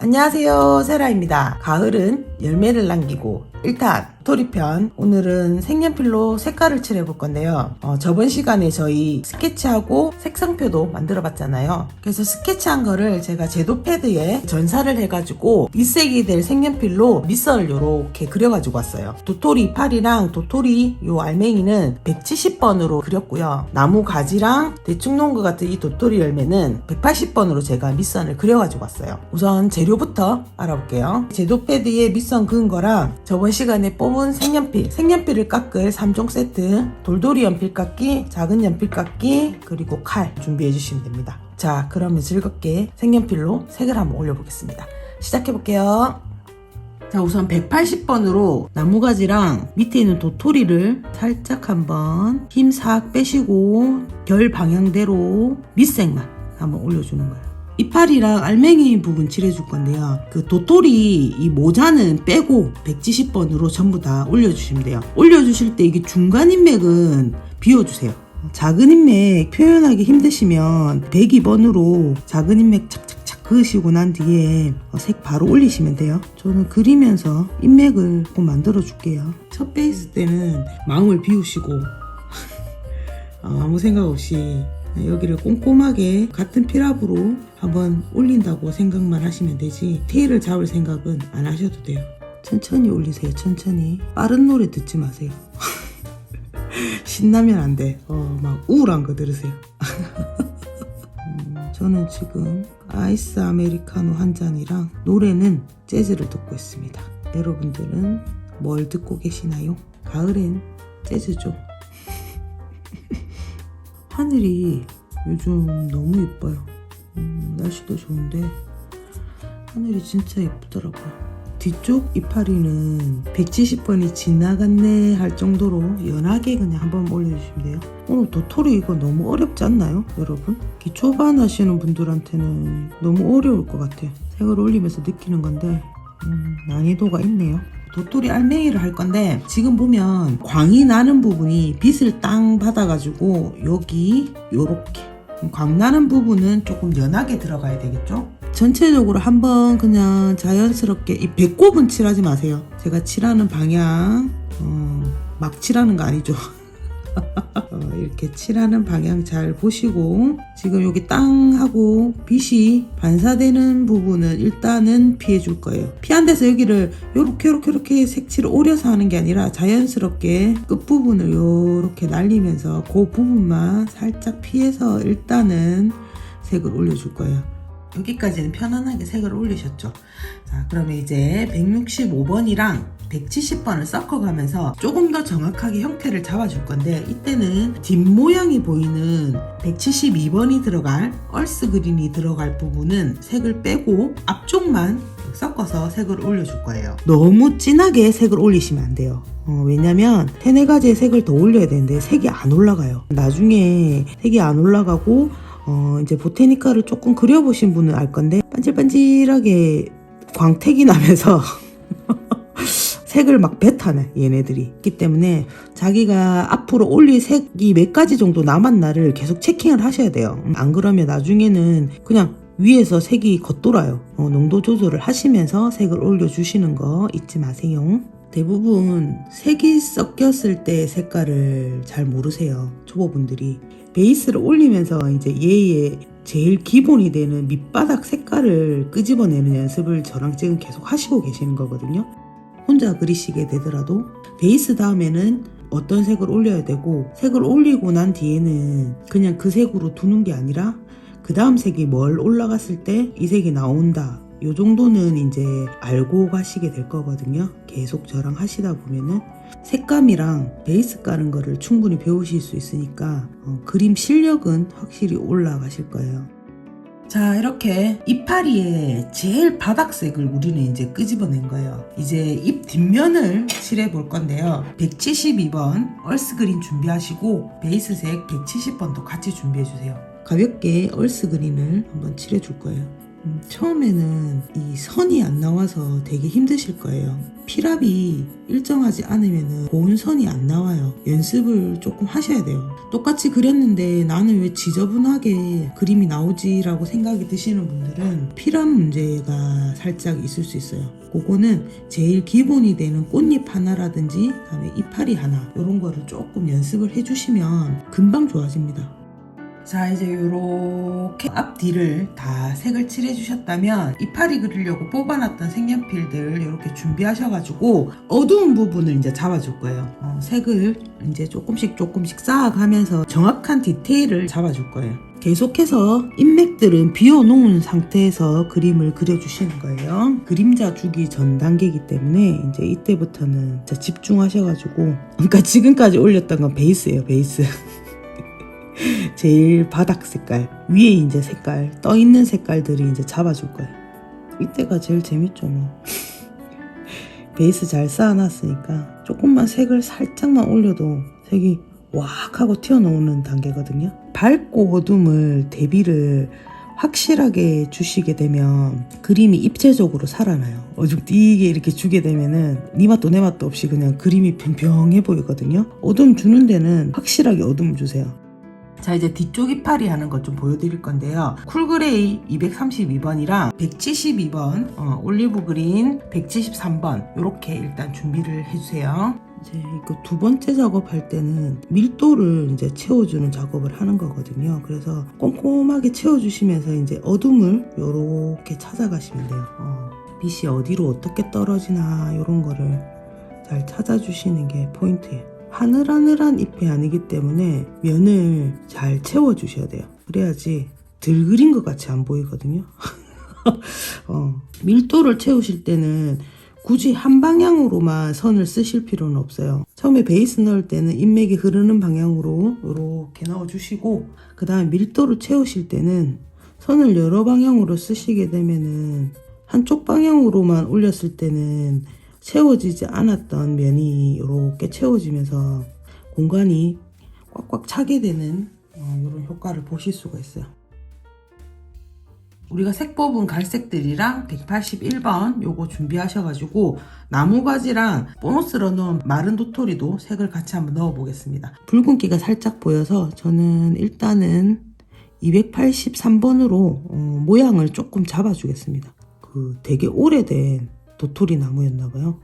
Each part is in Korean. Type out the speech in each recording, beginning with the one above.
안녕하세요, 세라입니다. 가을은 열매를 남기고 1탄 도토리편. 오늘은 색연필로 색깔을 칠해볼 건데요. 저번 시간에 저희 스케치하고 색상표도 만들어 봤잖아요. 그래서 스케치한 거를 제가 제도 패드에 전사를 해가지고 일색이 될 색연필로 밑선을 요렇게 그려가지고 왔어요. 도토리 이파리랑 도토리 요 알맹이는 170번으로 그렸고요. 나무 가지랑 대충 놓은 것 같은 이 도토리 열매는 180번으로 제가 밑선을 그려가지고 왔어요. 우선 재료부터 알아볼게요. 제도 패드에 밑선 그은 거랑 저번 시간에 뽑은 색연필을 깎을 3종 세트, 돌돌이 연필 깎기, 작은 연필 깎기, 그리고 칼 준비해 주시면 됩니다. 자, 그러면 즐겁게 색연필로 색을 한번 올려보겠습니다. 시작해 볼게요. 자, 우선 180번으로 나무가지랑 밑에 있는 도토리를 살짝 한번 힘 싹 빼시고 결 방향대로 밑색만 한번 올려주는 거예요. 이파리랑 알맹이 부분 칠해줄 건데요. 그 도토리 이 모자는 빼고 170번으로 전부 다 올려주시면 돼요. 올려주실 때 이게 중간 인맥은 비워주세요. 작은 인맥 표현하기 힘드시면 102번으로 작은 인맥 착착착 그으시고 난 뒤에 색 바로 올리시면 돼요. 저는 그리면서 인맥을 좀 만들어 줄게요. 첫 베이스 때는 마음을 비우시고 아무 생각 없이 여기를 꼼꼼하게 같은 필압으로 한번 올린다고 생각만 하시면 되지 테일을 잡을 생각은 안 하셔도 돼요. 천천히 올리세요. 천천히. 빠른 노래 듣지 마세요. 신나면 안 돼. 막 우울한 거 들으세요. 저는 지금 아이스 아메리카노 한 잔이랑 노래는 재즈를 듣고 있습니다. 여러분들은 뭘 듣고 계시나요? 가을엔 재즈죠. 하늘이 요즘 너무 예뻐요. 날씨도 좋은데 하늘이 진짜 예쁘더라고요. 뒤쪽 이파리는 170번이 지나갔네 할 정도로 연하게 그냥 한번 올려주시면 돼요. 오늘 도토리 이거 너무 어렵지 않나요, 여러분? 기초반 하시는 분들한테는 너무 어려울 것 같아요. 색을 올리면서 느끼는 건데 난이도가 있네요. 도토리 알맹이를 할 건데 지금 보면 광이 나는 부분이 빛을 땅 받아가지고 여기 요렇게 광 나는 부분은 조금 연하게 들어가야 되겠죠? 전체적으로 한번 그냥 자연스럽게 이 배꼽은 칠하지 마세요. 제가 칠하는 방향 막 칠하는 거 아니죠? 이렇게 칠하는 방향 잘 보시고 지금 여기 땅하고 빛이 반사되는 부분은 일단은 피해 줄 거예요. 피한 데서 여기를 요렇게 색칠을 오려서 하는 게 아니라 자연스럽게 끝부분을 요렇게 날리면서 그 부분만 살짝 피해서 일단은 색을 올려줄 거예요. 여기까지는 편안하게 색을 올리셨죠. 자, 그러면 이제 165번이랑 170번을 섞어가면서 조금 더 정확하게 형태를 잡아줄 건데 이때는 뒷모양이 보이는 172번이 들어갈 얼스 그린이 들어갈 부분은 색을 빼고 앞쪽만 섞어서 색을 올려줄 거예요. 너무 진하게 색을 올리시면 안 돼요. 왜냐면 3-4가지의 색을 더 올려야 되는데 색이 안 올라가요. 나중에 색이 안 올라가고 이제 보테니카를 조금 그려보신 분은 알 건데 반질반질하게 광택이 나면서 색을 막 뱉어내 얘네들이 있기 때문에 자기가 앞으로 올릴 색이 몇 가지 정도 남았나를 계속 체킹을 하셔야 돼요. 안 그러면 나중에는 그냥 위에서 색이 겉돌아요. 농도 조절을 하시면서 색을 올려주시는 거 잊지 마세요. 대부분 색이 섞였을 때 색깔을 잘 모르세요. 초보분들이. 베이스를 올리면서 이제 얘의 제일 기본이 되는 밑바닥 색깔을 끄집어내는 연습을 저랑 지금 계속 하시고 계시는 거거든요. 혼자 그리시게 되더라도 베이스 다음에는 어떤 색을 올려야 되고 색을 올리고 난 뒤에는 그냥 그 색으로 두는 게 아니라 그 다음 색이 뭘 올라갔을 때 이 색이 나온다. 요 정도는 이제 알고 가시게 될 거거든요. 계속 저랑 하시다 보면은 색감이랑 베이스 까는 거를 충분히 배우실 수 있으니까 그림 실력은 확실히 올라가실 거예요. 자, 이렇게 이파리의 제일 바닥색을 우리는 이제 끄집어낸 거예요. 이제 잎 뒷면을 칠해 볼 건데요. 172번 얼스그린 준비하시고 베이스색 170번도 같이 준비해 주세요. 가볍게 얼스그린을 한번 칠해 줄 거예요. 처음에는 이 선이 안 나와서 되게 힘드실 거예요. 필압이 일정하지 않으면 고운 선이 안 나와요. 연습을 조금 하셔야 돼요. 똑같이 그렸는데 나는 왜 지저분하게 그림이 나오지? 라고 생각이 드시는 분들은 필압 문제가 살짝 있을 수 있어요. 그거는 제일 기본이 되는 꽃잎 하나라든지 그다음에 이파리 하나 이런 거를 조금 연습을 해주시면 금방 좋아집니다. 자, 이제 요렇게 앞뒤를 다 색을 칠해 주셨다면 이파리 그리려고 뽑아놨던 색연필들 이렇게 준비하셔가지고 어두운 부분을 이제 잡아줄 거예요. 색을 이제 조금씩 쌓아가면서 정확한 디테일을 잡아줄 거예요. 계속해서 인맥들은 비워놓은 상태에서 그림을 그려주시는 거예요. 그림자 주기 전 단계이기 때문에 이제 이때부터는 진짜 집중하셔가지고, 그러니까 지금까지 올렸던 건 베이스예요, 베이스. 제일 바닥 색깔, 위에 이제 색깔, 떠 있는 색깔들이 이제 잡아줄 거예요. 이때가 제일 재밌죠, 뭐. 베이스 잘 쌓아놨으니까 조금만 색을 살짝만 올려도 색이 왁 하고 튀어나오는 단계거든요. 밝고 어둠을 대비를 확실하게 주시게 되면 그림이 입체적으로 살아나요. 어둑띄게 이렇게 주게 되면은 니 맛도 내 맛도 없이 그냥 그림이 평평해 보이거든요. 어둠 주는 데는 확실하게 어둠을 주세요. 자, 이제 뒤쪽 이파리 하는 것 좀 보여드릴 건데요. 쿨그레이 232번이랑 172번, 올리브 그린 173번 이렇게 일단 준비를 해주세요. 이제 이거 두 번째 작업할 때는 밀도를 이제 채워주는 작업을 하는 거거든요. 그래서 꼼꼼하게 채워주시면서 이제 어둠을 이렇게 찾아가시면 돼요. 빛이 어디로 어떻게 떨어지나 이런 거를 잘 찾아주시는 게 포인트예요. 하늘하늘한 잎이 아니기 때문에 면을 잘 채워주셔야 돼요. 그래야지 들 그린 것 같이 안 보이거든요. 밀도를 채우실 때는 굳이 한 방향으로만 선을 쓰실 필요는 없어요. 처음에 베이스 넣을 때는 인맥이 흐르는 방향으로 이렇게 넣어주시고, 그 다음에 밀도를 채우실 때는 선을 여러 방향으로 쓰시게 되면은 한쪽 방향으로만 올렸을 때는 채워지지 않았던 면이 이렇게 채워지면서 공간이 꽉꽉 차게 되는 이런 효과를 보실 수가 있어요. 우리가 색 뽑은 갈색들이랑 181번 요거 준비하셔가지고 나무가지랑 보너스로 넣은 마른 도토리도 색을 같이 한번 넣어 보겠습니다. 붉은기가 살짝 보여서 저는 일단은 283번으로 모양을 조금 잡아주겠습니다. 그 되게 오래된 도토리 나무였나봐요.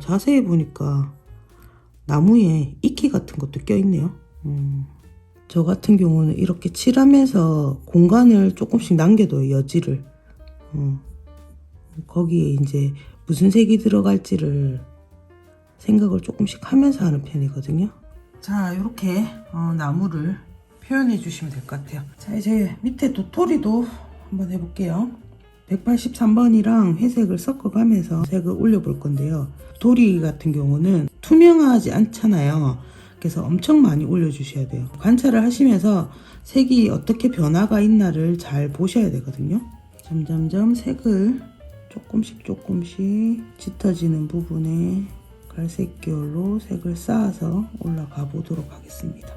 자세히 보니까 나무에 이끼 같은 것도 껴있네요. 저 같은 경우는 이렇게 칠하면서 공간을 조금씩 남겨둬요, 여지를. 거기에 이제 무슨 색이 들어갈지를 생각을 조금씩 하면서 하는 편이거든요. 자, 이렇게 나무를 표현해 주시면 될 것 같아요. 자, 이제 밑에 도토리도 한번 해볼게요. 183번이랑 회색을 섞어가면서 색을 올려볼 건데요. 도리 같은 경우는 투명하지 않잖아요. 그래서 엄청 많이 올려주셔야 돼요. 관찰을 하시면서 색이 어떻게 변화가 있나를 잘 보셔야 되거든요. 점점점 색을 조금씩 짙어지는 부분에 갈색 계열로 색을 쌓아서 올라가 보도록 하겠습니다.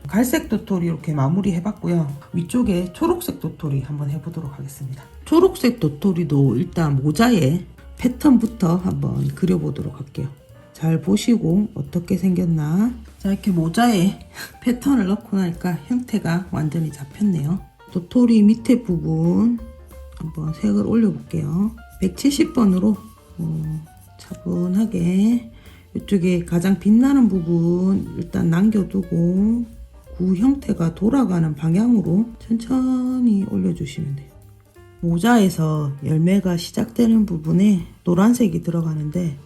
갈색 도토리 이렇게 마무리 해봤고요. 위쪽에 초록색 도토리 한번 해보도록 하겠습니다. 초록색 도토리도 일단 모자에 패턴부터 한번 그려보도록 할게요. 잘 보시고 어떻게 생겼나. 자, 이렇게 모자에 패턴을 넣고 나니까 형태가 완전히 잡혔네요. 도토리 밑에 부분 한번 색을 올려볼게요. 170번으로 차분하게 이쪽에 가장 빛나는 부분 일단 남겨두고 구 형태가 돌아가는 방향으로 천천히 올려주시면 돼요. 모자에서 열매가 시작되는 부분에 노란색이 들어가는데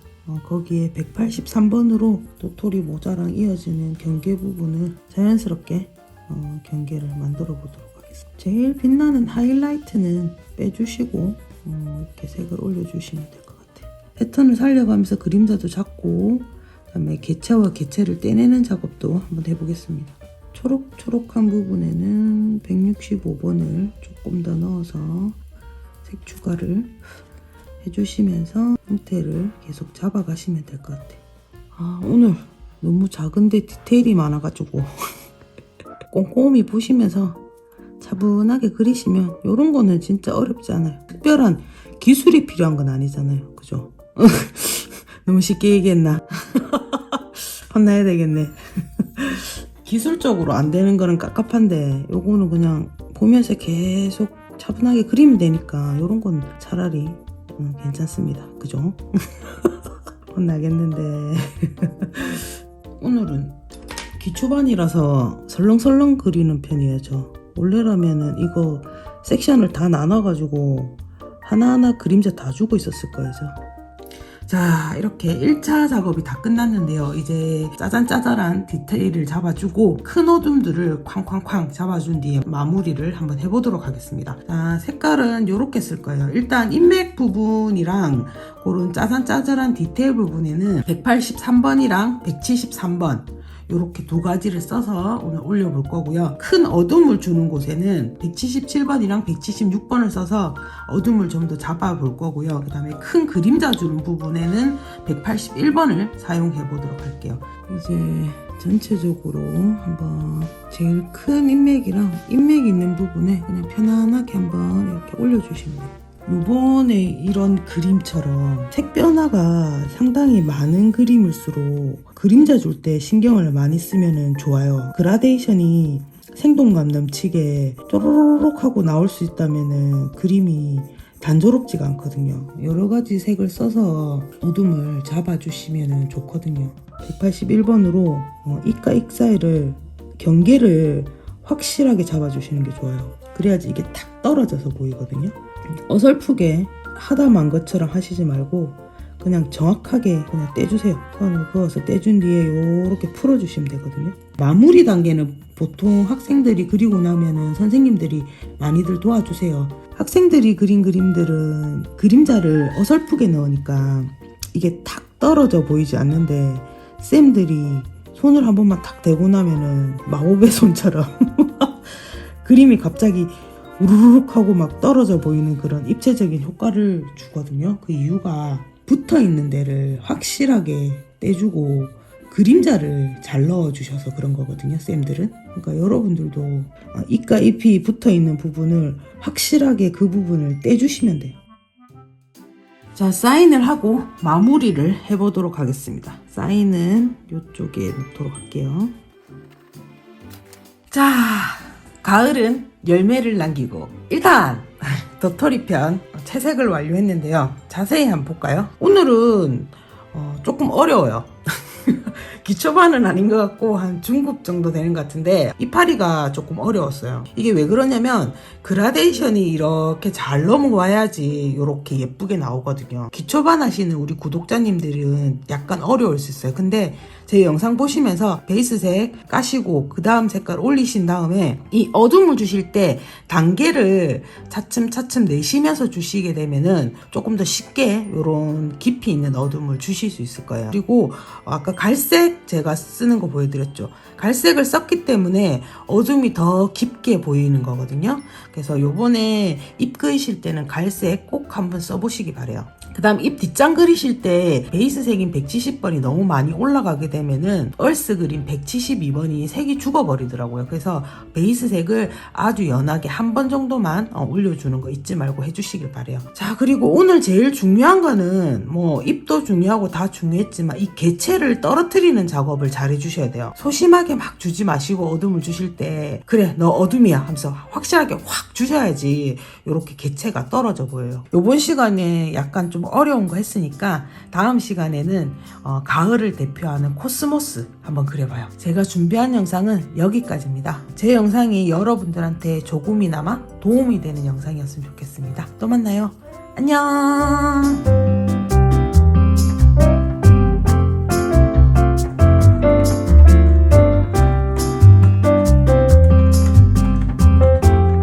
거기에 183번으로 도토리 모자랑 이어지는 경계 부분을 자연스럽게 경계를 만들어 보도록 하겠습니다. 제일 빛나는 하이라이트는 빼주시고 이렇게 색을 올려주시면 될 것 같아요. 패턴을 살려가면서 그림자도 잡고 그다음에 개체와 개체를 떼내는 작업도 한번 해보겠습니다. 초록초록한 부분에는 165번을 조금 더 넣어서 색 추가를 해주시면서 형태를 계속 잡아가시면 될 것 같아요. 오늘 너무 작은데 디테일이 많아가지고 꼼꼼히 보시면서 차분하게 그리시면 이런 거는 진짜 어렵지 않아요. 특별한 기술이 필요한 건 아니잖아요. 그죠? 너무 쉽게 얘기했나? 혼나야 되겠네. 기술적으로 안 되는 거는 깝깝한데 요거는 그냥 보면서 계속 차분하게 그리면 되니까 요런 건 차라리 괜찮습니다. 그죠? 혼나겠는데. 오늘은 기초반이라서 설렁설렁 그리는 편이에요. 저 원래라면은 이거 섹션을 다 나눠가지고 하나하나 그림자 다 주고 있었을 거예요. 자, 이렇게 1차 작업이 다 끝났는데요. 이제 짜잔짜잔한 디테일을 잡아주고 큰 어둠들을 쾅쾅쾅 잡아준 뒤에 마무리를 한번 해보도록 하겠습니다. 자, 색깔은 이렇게 쓸 거예요. 일단 인맥 부분이랑 그런 짜잔짜잔한 디테일 부분에는 183번이랑 173번 이렇게 두 가지를 써서 오늘 올려볼 거고요. 큰 어둠을 주는 곳에는 177번이랑 176번을 써서 어둠을 좀 더 잡아볼 거고요. 그 다음에 큰 그림자 주는 부분에는 181번을 사용해 보도록 할게요. 이제 전체적으로 한번 제일 큰 인맥이랑 인맥 있는 부분에 그냥 편안하게 한번 이렇게 올려주시면 돼요. 요번에 이런 그림처럼 색 변화가 상당히 많은 그림일수록 그림자 줄 때 신경을 많이 쓰면 좋아요. 그라데이션이 생동감 넘치게 또로록 하고 나올 수 있다면 그림이 단조롭지가 않거든요. 여러 가지 색을 써서 어둠을 잡아주시면 좋거든요. 181번으로 이과 익 사이를 경계를 확실하게 잡아주시는 게 좋아요. 그래야지 이게 탁 떨어져서 보이거든요. 어설프게 하다 만 것처럼 하시지 말고 그냥 정확하게 그냥 떼주세요. 선을 그어서 떼준 뒤에 이렇게 풀어주시면 되거든요. 마무리 단계는 보통 학생들이 그리고 나면은 선생님들이 많이들 도와주세요. 학생들이 그린 그림들은 그림자를 어설프게 넣으니까 이게 탁 떨어져 보이지 않는데 쌤들이 손을 한 번만 탁 대고 나면은 마법의 손처럼 그림이 갑자기 우르륵 하고 막 떨어져 보이는 그런 입체적인 효과를 주거든요. 그 이유가 붙어 있는 데를 확실하게 떼주고 그림자를 잘 넣어주셔서 그런 거거든요, 쌤들은. 그러니까 여러분들도 이과 잎이 붙어 있는 부분을 확실하게 그 부분을 떼주시면 돼요. 자, 사인을 하고 마무리를 해보도록 하겠습니다. 사인은 이쪽에 놓도록 할게요. 자, 가을은 열매를 남기고 일단 도토리 편 채색을 완료했는데요. 자세히 한번 볼까요? 오늘은 조금 어려워요. 기초반은 아닌 것 같고 한 중급 정도 되는 것 같은데 이파리가 조금 어려웠어요. 이게 왜 그러냐면 그라데이션이 이렇게 잘 넘어와야지 이렇게 예쁘게 나오거든요. 기초반 하시는 우리 구독자님들은 약간 어려울 수 있어요. 근데 제 영상 보시면서 베이스색 까시고 그 다음 색깔 올리신 다음에 이 어둠을 주실 때 단계를 차츰차츰 내시면서 주시게 되면은 조금 더 쉽게 이런 깊이 있는 어둠을 주실 수 있을 거예요. 그리고 아까 갈색 제가 쓰는 거 보여드렸죠. 갈색을 썼기 때문에 어둠이 더 깊게 보이는 거거든요. 그래서 요번에 잎 그리실 때는 갈색 꼭 한번 써보시기 바래요. 그 다음 잎 뒷장 그리실 때 베이스 색인 170번이 너무 많이 올라가게 되면은 얼스 그린 172번이 색이 죽어버리더라고요. 그래서 베이스 색을 아주 연하게 한 번 정도만 올려주는 거 잊지 말고 해주시길 바래요. 자, 그리고 오늘 제일 중요한 거는 뭐 잎도 중요하고 다 중요했지만 이 개체를 떨어뜨리는 작업을 잘 해주셔야 돼요. 소심하게 막 주지 마시고 어둠을 주실 때 그래 너 어둠이야 하면서 확실하게 확 주셔야지 이렇게 개체가 떨어져 보여요. 요번 시간에 약간 좀 어려운 거 했으니까 다음 시간에는 가을을 대표하는 코스모스 한번 그려봐요. 제가 준비한 영상은 여기까지입니다. 제 영상이 여러분들한테 조금이나마 도움이 되는 영상이었으면 좋겠습니다. 또 만나요. 안녕.